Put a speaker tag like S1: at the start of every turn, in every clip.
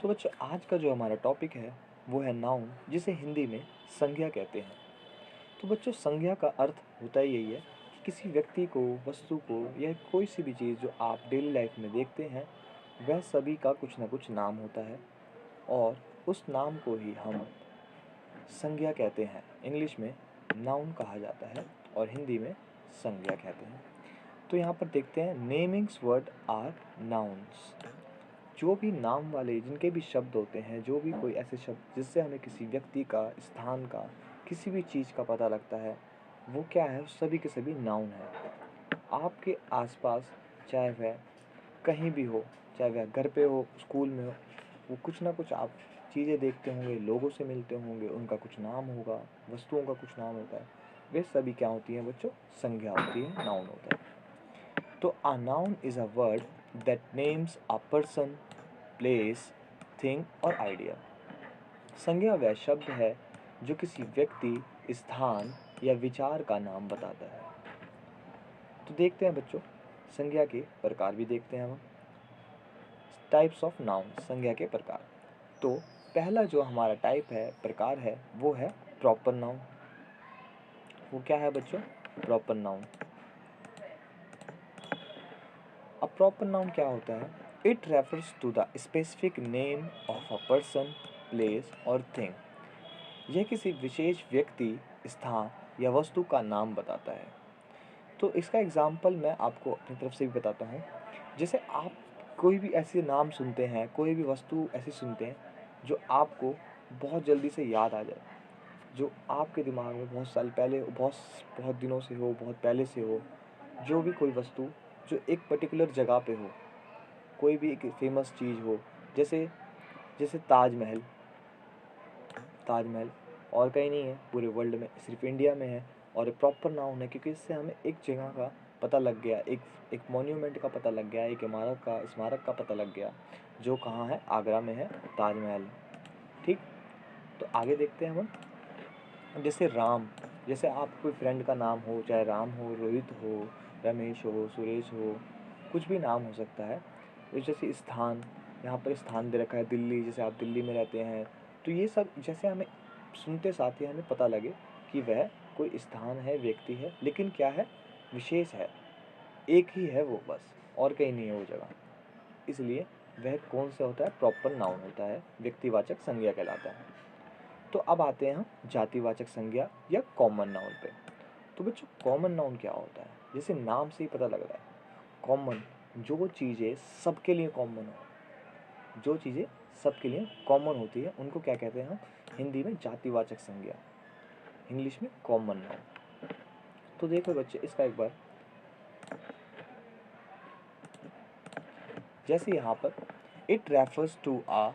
S1: तो बच्चों आज का जो हमारा टॉपिक है वो है नाउन, जिसे हिंदी में संज्ञा कहते हैं। तो बच्चों संज्ञा का अर्थ होता ही यही है कि किसी व्यक्ति को, वस्तु को या कोई सी भी चीज़ जो आप डेली लाइफ में देखते हैं वह सभी का कुछ ना कुछ नाम होता है और उस नाम को ही हम संज्ञा कहते हैं। इंग्लिश में नाउन कहा जाता है और हिंदी में संज्ञा कहते हैं। तो यहाँ पर देखते हैं नेमिंग्स वर्ड आर नाउन्स। जो भी नाम वाले जिनके भी शब्द होते हैं, जो भी कोई ऐसे शब्द जिससे हमें किसी व्यक्ति का, स्थान का, किसी भी चीज़ का पता लगता है, वो क्या है, सभी के सभी नाउन है। आपके आसपास चाहे वह कहीं भी हो, चाहे वह घर पे हो, स्कूल में हो, वो कुछ ना कुछ आप चीज़ें देखते होंगे, लोगों से मिलते होंगे, उनका कुछ नाम होगा, वस्तुओं का कुछ नाम होता है। वे सभी क्या होती हैं बच्चों? संज्ञा होती है, नाउन होता है। तो a noun is a word that names a person, place, thing और idea। संज्ञा वह शब्द है जो किसी व्यक्ति, स्थान या विचार का नाम बताता है। तो देखते हैं बच्चों, संज्ञा के प्रकार भी देखते हैं हम। टाइप्स ऑफ नाउन, संज्ञा के प्रकार। तो पहला जो हमारा टाइप है, प्रकार है, वो है प्रॉपर नाउन। वो क्या है बच्चों? Proper noun. अब प्रॉपर नाउन क्या होता है? It refers to the specific name of a person, place और थिंग। यह किसी विशेष व्यक्ति, स्थान या वस्तु का नाम बताता है। तो इसका एग्जाम्पल मैं आपको अपनी तरफ से भी बताता हूँ। जैसे आप कोई भी ऐसे नाम सुनते हैं, कोई भी वस्तु ऐसी सुनते हैं जो आपको बहुत जल्दी से याद आ जाए, जो आपके दिमाग में बहुत साल पहले, बहुत बहुत दिनों से हो, बहुत पहले से हो। जो भी कोई वस्तु जो एक पर्टिकुलर जगह पे हो, कोई भी एक फेमस चीज़ हो, जैसे जैसे ताजमहल। ताजमहल और कहीं नहीं है पूरे वर्ल्ड में, सिर्फ इंडिया में है और एक प्रॉपर नाउन है, क्योंकि इससे हमें एक जगह का पता लग गया, एक मॉन्यूमेंट का पता लग गया, एक इमारत का, स्मारक का पता लग गया, जो कहाँ है? आगरा में है, ताजमहल। ठीक। तो आगे देखते हैं हम। जैसे राम, जैसे आप कोई फ्रेंड का नाम हो, चाहे राम हो, रोहित हो, रमेश हो, सुरेश हो, कुछ भी नाम हो सकता है। जैसे स्थान, यहाँ पर स्थान दे रखा है दिल्ली, जैसे आप दिल्ली में रहते हैं। तो ये सब जैसे हमें सुनते साथ ही हमें पता लगे कि वह कोई स्थान है, व्यक्ति है, लेकिन क्या है? विशेष है, एक ही है वो, बस और कहीं नहीं है वो जगह। इसलिए वह कौन सा होता है? प्रॉपर नाउन होता है, व्यक्तिवाचक संज्ञा कहलाता है। तो अब आते हैं हम जातिवाचक संज्ञा या कॉमन नाउन पे। तो बच्चों कॉमन नाउन क्या होता है? जैसे नाम से ही पता लग रहा है, कॉमन, जो चीज़ें सबके लिए कॉमन हो, जो चीज़ें सबके लिए कॉमन होती है, उनको क्या कहते हैं हम? हिंदी में जातिवाचक संज्ञा, इंग्लिश में कॉमन नाउन। तो देखो बच्चे, इसका एक बार, जैसे यहाँ पर it refers to a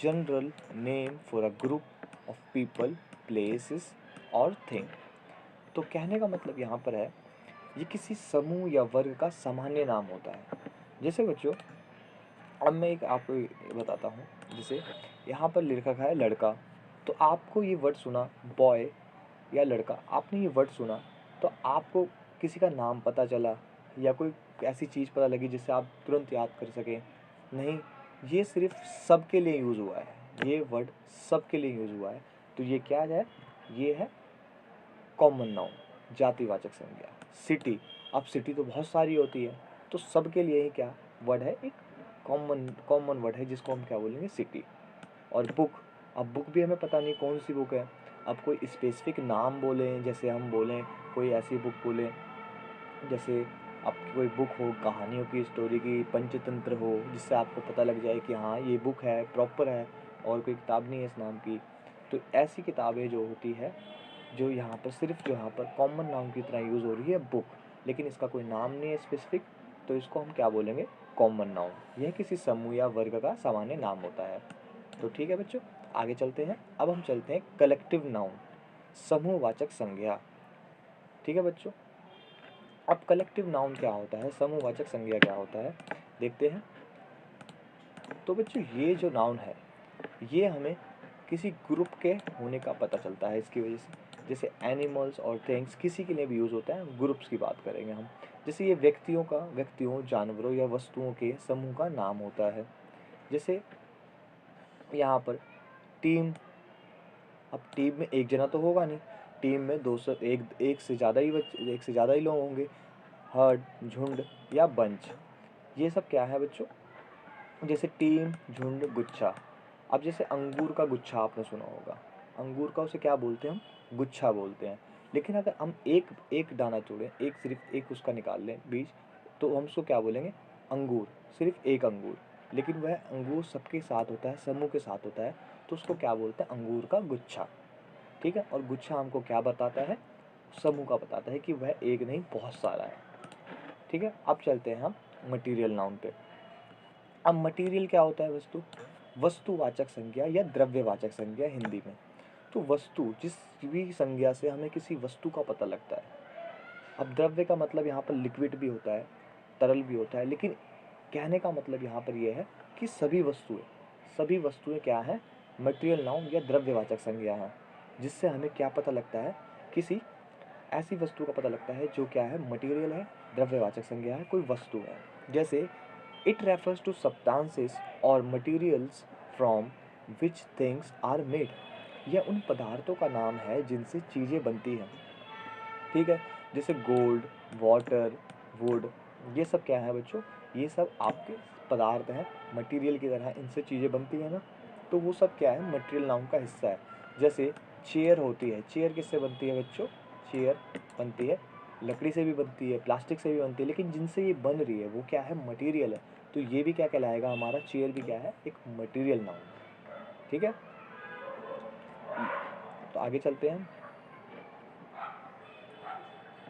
S1: general name for a group of people, places और थिंग। तो कहने का मतलब यहाँ पर है, ये किसी समूह या वर्ग का सामान्य नाम होता है। जैसे बच्चों, अब मैं एक आपको बताता हूँ। जैसे यहाँ पर लिखा है लड़का, तो आपको ये वर्ड सुना, बॉय या लड़का, आपने ये वर्ड सुना तो आपको किसी का नाम पता चला या कोई ऐसी चीज़ पता लगी जिससे आप तुरंत याद कर सकें? नहीं, ये सिर्फ सबके लिए यूज़ हुआ है, ये वर्ड सबके लिए यूज़ हुआ है। तो ये क्या है? ये है कॉमन नाउन, जातिवाचक संज्ञा। सिटी, अब सिटी तो बहुत सारी होती है, तो सबके लिए ही क्या वर्ड है? एक कॉमन कॉमन वर्ड है, जिसको हम क्या बोलेंगे? सिटी। और बुक, अब बुक भी हमें पता नहीं कौन सी बुक है। अब कोई स्पेसिफिक नाम बोलें, जैसे हम बोलें कोई ऐसी बुक बोलें, जैसे आपकी कोई बुक हो कहानियों की, स्टोरी की, पंचतंत्र हो, जिससे आपको पता लग जाए कि हाँ ये बुक है, प्रॉपर है और कोई किताब नहीं है इस नाम की। तो ऐसी किताबें जो होती है, जो यहाँ पर सिर्फ, जो यहाँ पर कॉमन नाउन की तरह यूज़ हो रही है, बुक, लेकिन इसका कोई नाम नहीं है स्पेसिफिक, तो इसको हम क्या बोलेंगे? Common noun. यह किसी समूह या वर्ग का सामान्य नाम होता है। तो ठीक है बच्चों, आगे चलते हैं। अब हम चलते हैं कलेक्टिव नाउन, समूहवाचक संज्ञा। ठीक है बच्चों, अब कलेक्टिव नाउन क्या होता है, समूहवाचक संज्ञा क्या होता है, देखते हैं। तो बच्चों ये जो नाउन है, ये हमें किसी ग्रुप के होने का पता चलता है इसकी वजह से। जैसे एनिमल्स और थिंग्स किसी के लिए भी यूज़ होता है, ग्रुप्स की बात करेंगे हम। जैसे ये व्यक्तियों, जानवरों या वस्तुओं के समूह का नाम होता है। जैसे यहाँ पर टीम, अब टीम में एक जना तो होगा नहीं, टीम में एक से ज़्यादा ही लोग होंगे। हर्ड, झुंड या बंच, ये सब क्या है बच्चों? जैसे टीम, झुंड, गुच्छा। अब जैसे अंगूर का गुच्छा आपने सुना होगा, अंगूर का उसे क्या बोलते हैं हम? गुच्छा बोलते हैं। लेकिन अगर हम एक एक दाना तोड़ें, सिर्फ एक उसका निकाल लें बीज, तो हम उसको क्या बोलेंगे? अंगूर, सिर्फ एक अंगूर। लेकिन वह अंगूर सबके साथ होता है, समूह के साथ होता है, तो उसको क्या बोलते हैं? अंगूर का गुच्छा। ठीक है, और गुच्छा हमको क्या बताता है? समूह का बताता है कि वह एक नहीं बहुत सारा है। ठीक है, अब चलते हैं हम मटीरियल नाउन पे। अब मटीरियल क्या होता है? वस्तु, वस्तुवाचक संज्ञा या द्रव्यवाचक संज्ञा हिंदी में। तो वस्तु, जिस भी संज्ञा से हमें किसी वस्तु का पता लगता है। अब द्रव्य का मतलब यहाँ पर लिक्विड भी होता है, तरल भी होता है, लेकिन कहने का मतलब यहाँ पर यह है कि सभी वस्तुएं क्या हैं? मटेरियल नाउन या द्रव्यवाचक संज्ञा है, जिससे हमें क्या पता लगता है? किसी ऐसी वस्तु का पता लगता है जो क्या है? मटेरियल है, द्रव्यवाचक संज्ञा है, कोई वस्तु है। जैसे इट रेफर्स टू सब्सटेंसेस और materials from which things are made. यह उन पदार्थों का नाम है जिनसे चीज़ें बनती हैं। ठीक है, जैसे गोल्ड, वाटर, वुड, ये सब क्या है बच्चों? ये सब आपके पदार्थ हैं, मटेरियल की तरह इनसे चीज़ें बनती हैं ना, तो वो सब क्या है? मटेरियल नाउन का हिस्सा है। जैसे चेयर होती है, चेयर किससे बनती है बच्चों? चेयर बनती है लकड़ी से भी बनती है, प्लास्टिक से भी बनती है, लेकिन जिनसे ये बन रही है वो क्या है? मटेरियल है। तो ये भी क्या कहलाएगा? हमारा चेयर भी क्या है? एक मटेरियल नाउन। ठीक है, तो आगे चलते हैं।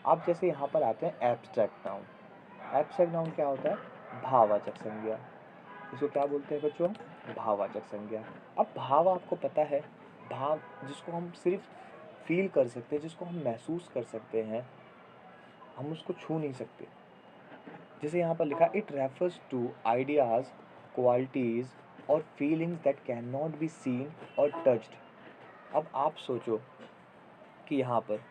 S1: अब जैसे यहाँ पर आते हैं एब्स्ट्रैक्ट नाउन। एब्स्ट्रैक्ट नाउन क्या होता है? भाववाचक संज्ञा। इसको क्या बोलते हैं बच्चों? भाववाचक संज्ञा। अब भाव आपको पता है, भाव जिसको हम सिर्फ फील कर सकते हैं, जिसको हम महसूस कर सकते हैं, हम उसको छू नहीं सकते। जैसे यहाँ पर लिखा, it refers to ideas, qualities और feelings that can not be seen और टच्ड। अब आप सोचो कि यहाँ पर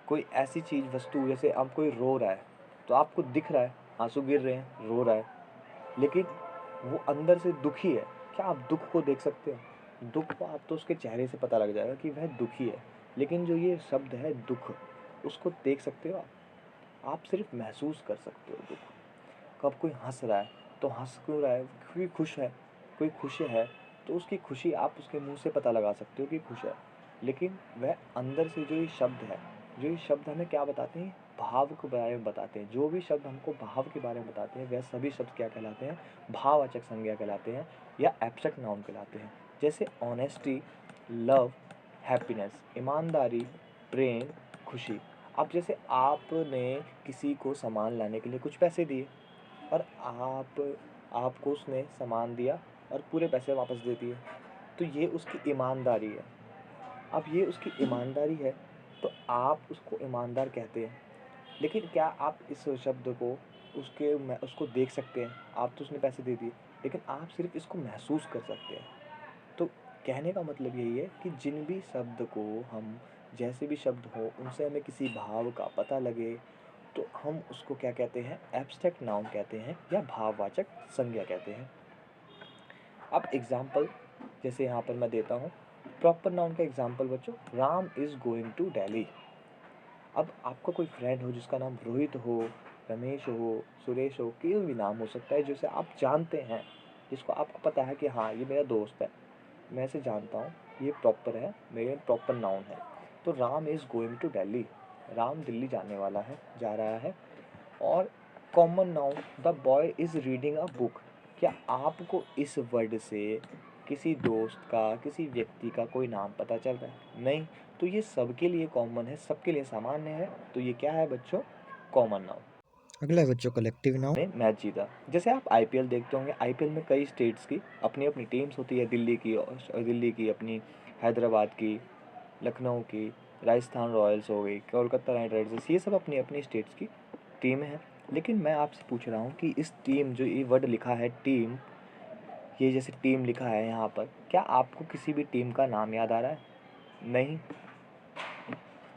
S1: कोई ऐसी चीज़, वस्तु, जैसे अब कोई रो रहा है तो आपको दिख रहा है, आंसू गिर रहे हैं, रो रहा है, लेकिन वो अंदर से दुखी है। क्या आप दुख को देख सकते हो? दुख को आप तो उसके चेहरे से पता लग जाएगा कि वह दुखी है, लेकिन जो ये शब्द है दुख, उसको देख सकते हो आप सिर्फ महसूस कर सकते हो दुख। कब कोई हंस रहा है तो हंस क्यों रहा है? कोई खुश है, कोई खुश है, तो उसकी खुशी आप उसके मुंह से पता लगा सकते हो कि खुश है, लेकिन वह अंदर से जो ये शब्द है, जो ये शब्द हमें क्या बताते हैं? भाव के बारे में बताते हैं। जो भी शब्द हमको भाव के बारे में बताते हैं वह सभी शब्द क्या कहलाते हैं? भाववाचक संज्ञा कहलाते हैं या एब्स्ट्रैक्ट नाउन कहलाते हैं। जैसे ऑनेस्टी, लव, हैप्पीनेस, ईमानदारी, प्रेम, खुशी। अब जैसे आपने किसी को सामान लाने के लिए कुछ पैसे दिए और आपको उसने सामान दिया और पूरे पैसे वापस दे दिए, तो ये उसकी ईमानदारी है। अब ये उसकी ईमानदारी है तो आप उसको ईमानदार कहते हैं, लेकिन क्या आप इस शब्द को उसको देख सकते हैं? आप तो उसने पैसे दे दिए, लेकिन आप सिर्फ इसको महसूस कर सकते हैं। तो कहने का मतलब यही है कि जिन भी शब्द को हम, जैसे भी शब्द हो, उनसे हमें किसी भाव का पता लगे तो हम उसको क्या कहते हैं? एब्स्ट्रैक्ट नाउन कहते हैं या भाववाचक संज्ञा कहते हैं। अब एग्जाम्पल जैसे यहाँ पर मैं देता हूँ, प्रॉपर नाउन का एग्जाम्पल बच्चों, Ram is going to Delhi. अब आपका कोई फ्रेंड हो जिसका नाम रोहित हो, रमेश हो, सुरेश हो, कोई भी नाम हो सकता है जिसे आप जानते हैं, जिसको आपको पता है कि हाँ ये मेरा दोस्त है, मैं इसे जानता हूँ, ये प्रॉपर है, मेरे प्रॉपर नाउन है। तो Ram is going to Delhi, Ram Delhi जाने वाला है, जा रहा है। और common noun, the boy is reading a book. क्या आपको इस वर्ड से किसी दोस्त का, किसी व्यक्ति का कोई नाम पता चल रहा है? नहीं। तो ये सबके लिए कॉमन है, सबके लिए सामान्य है, तो ये क्या है बच्चों? Common noun. अगला है बच्चों कलेक्टिव नाउन। ने मैच जीता, जैसे आप आईपीएल देखते होंगे, आईपीएल में कई स्टेट्स की अपनी अपनी टीम्स होती है, दिल्ली की अपनी, हैदराबाद की, लखनऊ की, राजस्थान रॉयल्स हो गई, कोलकाता नाइट राइडर्स, ये सब अपनी अपनी स्टेट्स की टीम है। लेकिन मैं आपसे पूछ रहा हूँ कि इस टीम, जो ये वर्ड लिखा है टीम, ये जैसे टीम लिखा है यहाँ पर, क्या आपको किसी भी टीम का नाम याद आ रहा है? नहीं।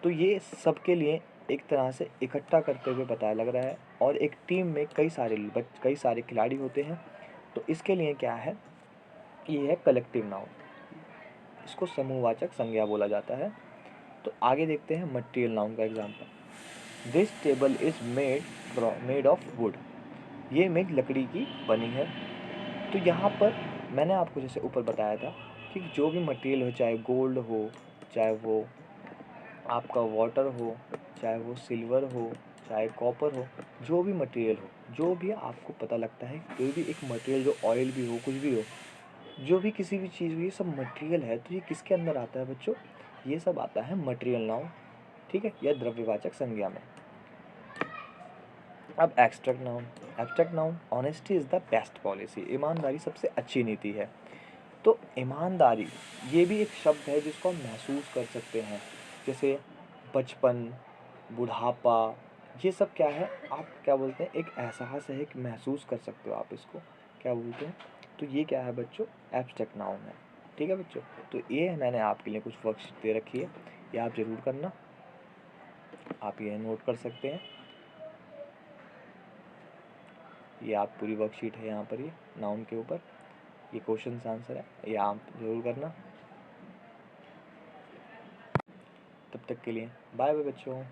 S1: तो ये सबके लिए एक तरह से इकट्ठा करते हुए पता लग रहा है, और एक टीम में कई सारे खिलाड़ी होते हैं, तो इसके लिए क्या है? ये है कलेक्टिव नाउन। इसको समूहवाचक संज्ञा बोला जाता है। तो आगे देखते हैं मटेरियल नाउन का example. This table is made of would. ये मेज लकड़ी की बनी है। तो यहाँ पर मैंने आपको जैसे ऊपर बताया था कि जो भी मटेरियल हो, चाहे गोल्ड हो, चाहे वो आपका वाटर हो, चाहे वो सिल्वर हो, चाहे कॉपर हो, जो भी मटेरियल हो, जो भी आपको पता लगता है, कोई भी एक मटेरियल, जो ऑयल भी हो, कुछ भी हो, जो भी किसी भी चीज़ हो, ये सब मटेरियल है। तो ये किसके अंदर आता है बच्चों? ये सब आता है मटेरियल नाउन, ठीक है, या द्रव्यवाचक संज्ञा में। अब abstract noun. Abstract noun, honesty is the best policy. ईमानदारी सबसे अच्छी नीति है। तो ईमानदारी ये भी एक शब्द है जिसको हम महसूस कर सकते हैं, जैसे बचपन, बुढ़ापा, ये सब क्या है, आप क्या बोलते हैं, एक एहसास है, एक महसूस कर सकते हो आप इसको, क्या बोलते हैं। तो ये क्या है बच्चों? एब्स्ट्रैक्ट नाउन है। ठीक है बच्चों, तो ये मैंने आपके लिए कुछ वर्कशीट दे रखी है, ये आप ज़रूर करना, आप ये नोट कर सकते हैं। ये आप पूरी वर्कशीट है यहाँ पर, ये नाउन के ऊपर ये क्वेश्चन आंसर है, ये आप ज़रूर करना। तब तक के लिए बाय बाय बच्चों।